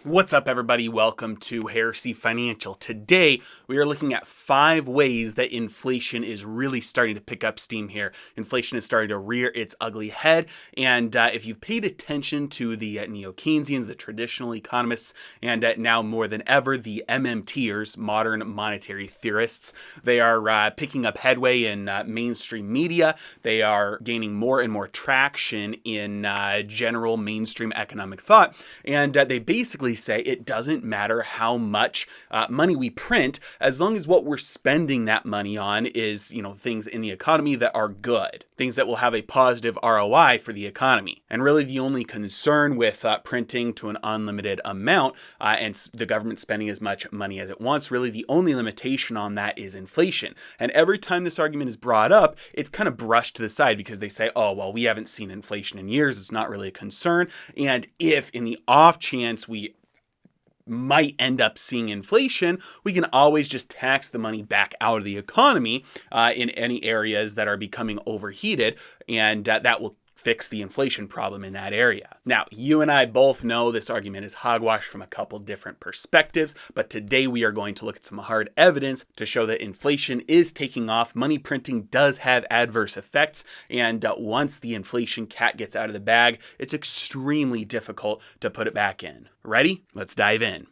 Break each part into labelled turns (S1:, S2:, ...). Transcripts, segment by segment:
S1: What's up, everybody? Welcome to Heresy Financial. Today, we are looking at 5 ways that inflation is really starting to pick up steam here. Inflation is starting to rear its ugly head, and if you've paid attention to the neo-Keynesians, the traditional economists, and now more than ever, the MMTers, modern monetary theorists, they are picking up headway in mainstream media. They are gaining more and more traction in general mainstream economic thought, and they basically say it doesn't matter how much money we print as long as what we're spending that money on is, things in the economy that are good, things that will have a positive ROI for the economy. And really the only concern with printing to an unlimited amount and the government spending as much money as it wants, really the only limitation on that is inflation. And every time this argument is brought up, it's kind of brushed to the side because they say, oh, well, we haven't seen inflation in years. It's not really a concern. And if in the off chance we might end up seeing inflation, we can always just tax the money back out of the economy in any areas that are becoming overheated, and that will fix the inflation problem in that area. Now, you and I both know this argument is hogwash from a couple different perspectives, but today we are going to look at some hard evidence to show that inflation is taking off. Money printing does have adverse effects, and once the inflation cat gets out of the bag, it's extremely difficult to put it back in. Ready? Let's dive in.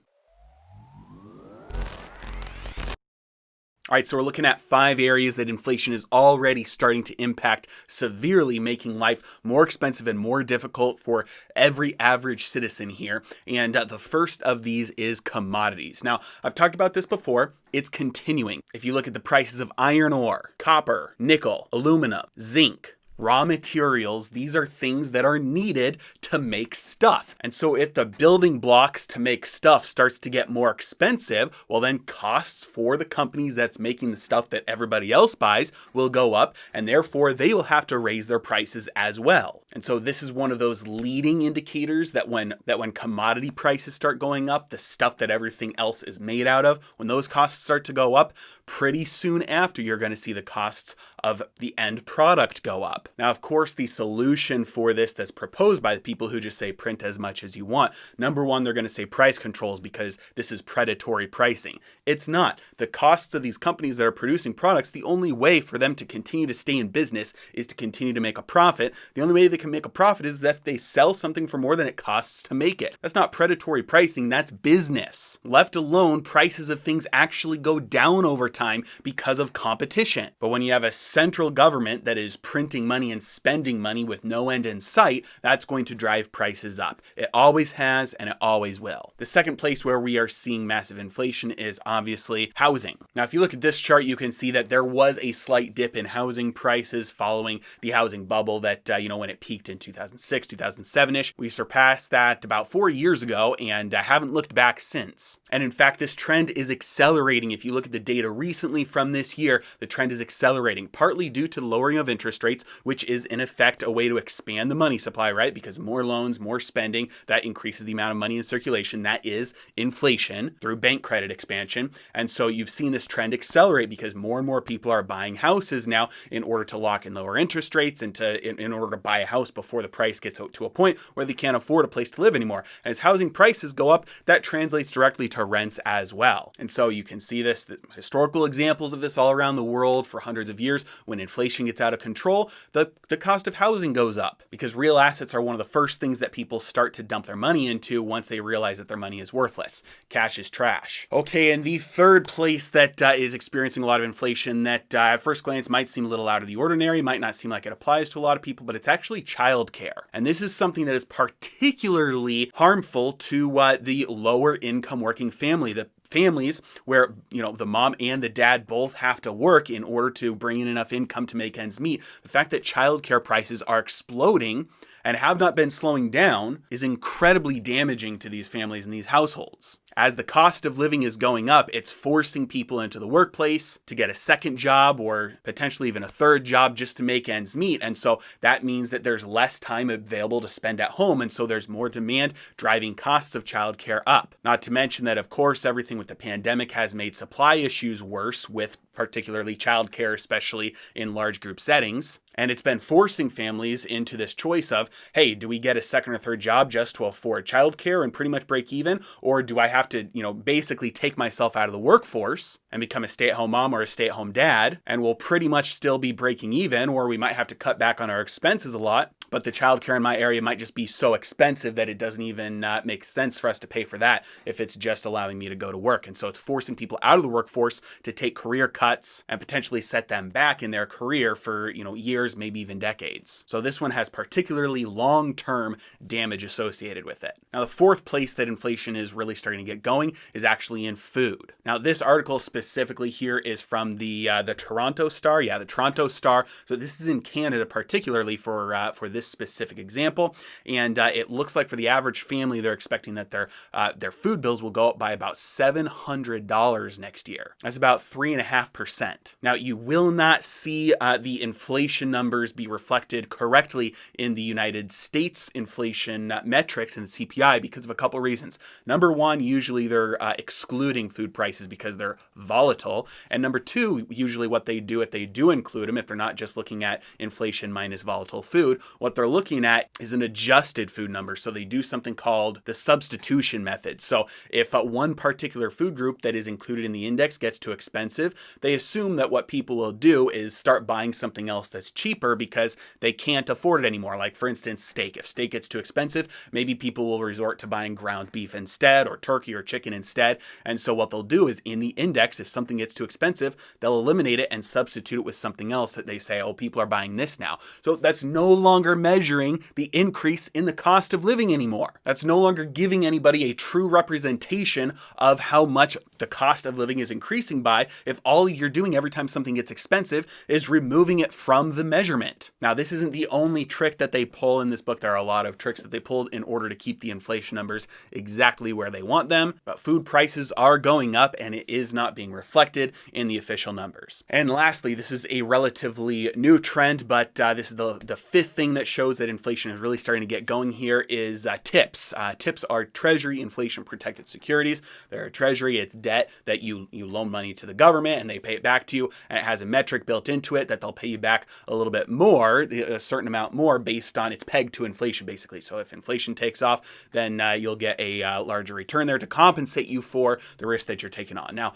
S1: All right, so we're looking at 5 areas that inflation is already starting to impact severely, making life more expensive and more difficult for every average citizen here. And the first of these is commodities. Now, I've talked about this before. It's continuing. If you look at the prices of iron ore, copper, nickel, aluminum, zinc, raw materials, these are things that are needed to make stuff. And so if the building blocks to make stuff starts to get more expensive, well then costs for the companies that's making the stuff that everybody else buys will go up, and therefore they will have to raise their prices as well. And so this is one of those leading indicators that when commodity prices start going up, the stuff that everything else is made out of, when those costs start to go up, pretty soon after you're going to see the costs of the end product go up. Now, of course, the solution for this that's proposed by the people who just say print as much as you want, number one, they're going to say price controls because this is predatory pricing. It's not. The costs of these companies that are producing products, the only way for them to continue to stay in business is to continue to make a profit. The only way they can make a profit is if they sell something for more than it costs to make it. That's not predatory pricing, that's business. Left alone, prices of things actually go down over time because of competition. But when you have a central government that is printing money and spending money with no end in sight, that's going to drive prices up. It always has, and it always will. The second place where we are seeing massive inflation is obviously housing. Now, if you look at this chart, you can see that there was a slight dip in housing prices following the housing bubble that, when it peaked in 2006, 2007-ish. We surpassed that about 4 years ago and haven't looked back since. And in fact, this trend is accelerating. If you look at the data recently from this year, the trend is accelerating, partly due to the lowering of interest rates, which is in effect a way to expand the money supply, right? Because more loans, more spending, that increases the amount of money in circulation. That is inflation through bank credit expansion. And so you've seen this trend accelerate because more and more people are buying houses now in order to lock in lower interest rates and in order to buy a house before the price gets to a point where they can't afford a place to live anymore. And as housing prices go up, that translates directly to rents as well. And so you can see this, the historical examples of this all around the world for hundreds of years. When inflation gets out of control, the cost of housing goes up because real assets are one of the first things that people start to dump their money into once they realize that their money is worthless. Cash is trash. Okay, and the third place that is experiencing a lot of inflation that at first glance might seem a little out of the ordinary, might not seem like it applies to a lot of people, but it's actually childcare. And this is something that is particularly harmful to the lower income working family, the families where, the mom and the dad both have to work in order to bring in enough income to make ends meet. The fact that childcare prices are exploding and have not been slowing down is incredibly damaging to these families and these households. As the cost of living is going up, it's forcing people into the workplace to get a second job or potentially even a third job just to make ends meet. And so that means that there's less time available to spend at home. And so there's more demand driving costs of childcare up. Not to mention that, of course, everything with the pandemic has made supply issues worse with particularly childcare, especially in large group settings. And it's been forcing families into this choice of, hey, do we get a second or third job just to afford childcare and pretty much break even? Or do I have to, basically take myself out of the workforce and become a stay-at-home mom or a stay-at-home dad, and we'll pretty much still be breaking even, or we might have to cut back on our expenses a lot, but the childcare in my area might just be so expensive that it doesn't even make sense for us to pay for that if it's just allowing me to go to work. And so it's forcing people out of the workforce to take career cuts and potentially set them back in their career for, years, maybe even decades. So this one has particularly long-term damage associated with it. Now, the fourth place that inflation is really starting to get going is actually in food. Now, this article specifically here is from the Toronto Star. Yeah, the Toronto Star. So this is in Canada, particularly for this specific example. And it looks like for the average family, they're expecting that their food bills will go up by about $700 next year. That's about 3.5%. Now, you will not see the inflation numbers be reflected correctly in the United States inflation metrics and CPI because of a couple reasons. Number one, usually they're excluding food prices because they're volatile. And number two, usually what they do, if they do include them, if they're not just looking at inflation minus volatile food, what they're looking at is an adjusted food number. So they do something called the substitution method. So if one particular food group that is included in the index gets too expensive, they assume that what people will do is start buying something else that's cheaper because they can't afford it anymore. Like, for instance, steak. If steak gets too expensive, maybe people will resort to buying ground beef instead, or turkey or chicken instead. And so what they'll do is in the index, if something gets too expensive, they'll eliminate it and substitute it with something else that they say, oh, people are buying this now. So that's no longer measuring the increase in the cost of living anymore. That's no longer giving anybody a true representation of how much the cost of living is increasing by if all you're doing every time something gets expensive is removing it from the measurement. Now, this isn't the only trick that they pull in this book. There are a lot of tricks that they pulled in order to keep the inflation numbers exactly where they want them, but food prices are going up and it is not being reflected in the official numbers. And lastly, this is a relatively new trend, but this is the fifth thing that shows that inflation is really starting to get going here is tips. Tips are Treasury inflation protected securities. They're a Treasury, it's debt that you loan money to the government and they pay it back to you, and it has a metric built into it that they'll pay you back a little bit more, a certain amount more based on it's pegged to inflation basically. So if inflation takes off, then you'll get a larger return there to compensate you for the risk that you're taking on. Now,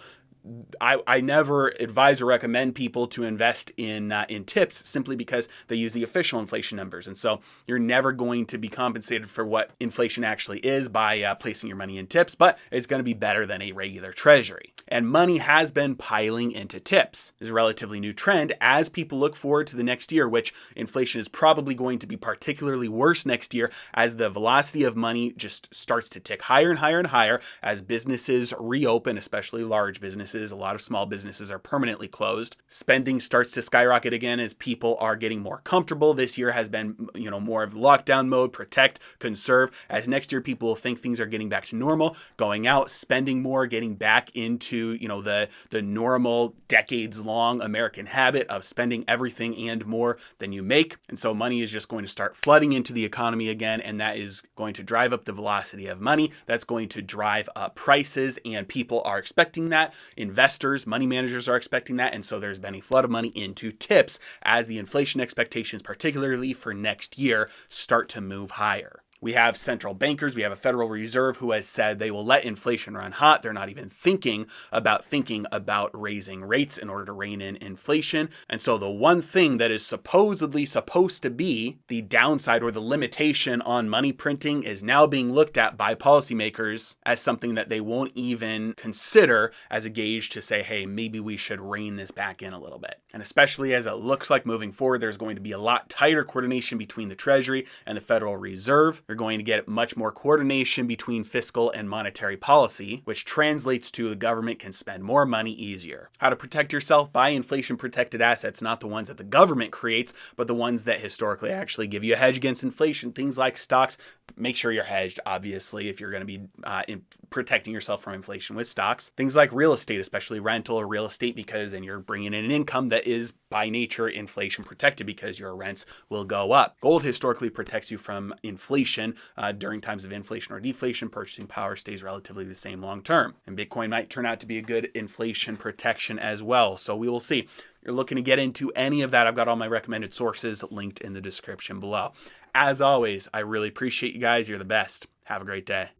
S1: I never advise or recommend people to invest in tips simply because they use the official inflation numbers. And so you're never going to be compensated for what inflation actually is by placing your money in tips, but it's going to be better than a regular treasury. And money has been piling into tips. This is a relatively new trend as people look forward to the next year, which inflation is probably going to be particularly worse next year as the velocity of money just starts to tick higher and higher and higher as businesses reopen, especially large businesses. A lot of small businesses are permanently closed. Spending starts to skyrocket again as people are getting more comfortable. This year has been, more of lockdown mode, protect, conserve. As next year, people will think things are getting back to normal, going out, spending more, getting back into, the normal decades-long American habit of spending everything and more than you make. And so money is just going to start flooding into the economy again, and that is going to drive up the velocity of money. That's going to drive up prices, and people are expecting that. Investors, money managers are expecting that, and so there's been a flood of money into tips as the inflation expectations, particularly for next year, start to move higher. We have central bankers, we have a Federal Reserve who has said they will let inflation run hot. They're not even thinking about raising rates in order to rein in inflation. And so the one thing that is supposedly supposed to be the downside or the limitation on money printing is now being looked at by policymakers as something that they won't even consider as a gauge to say, hey, maybe we should rein this back in a little bit. And especially as it looks like moving forward, there's going to be a lot tighter coordination between the Treasury and the Federal Reserve. You're going to get much more coordination between fiscal and monetary policy, which translates to the government can spend more money easier. How to protect yourself? Buy inflation-protected assets, not the ones that the government creates, but the ones that historically actually give you a hedge against inflation. Things like stocks. Make sure you're hedged, obviously, if you're going to be protecting yourself from inflation with stocks. Things like real estate, especially rental or real estate, because then you're bringing in an income that is by nature inflation protected because your rents will go up. Gold historically protects you from inflation inflation. During times of inflation or deflation, purchasing power stays relatively the same long term. And Bitcoin might turn out to be a good inflation protection as well. So we will see. If you're looking to get into any of that, I've got all my recommended sources linked in the description below. As always, I really appreciate you guys. You're the best. Have a great day.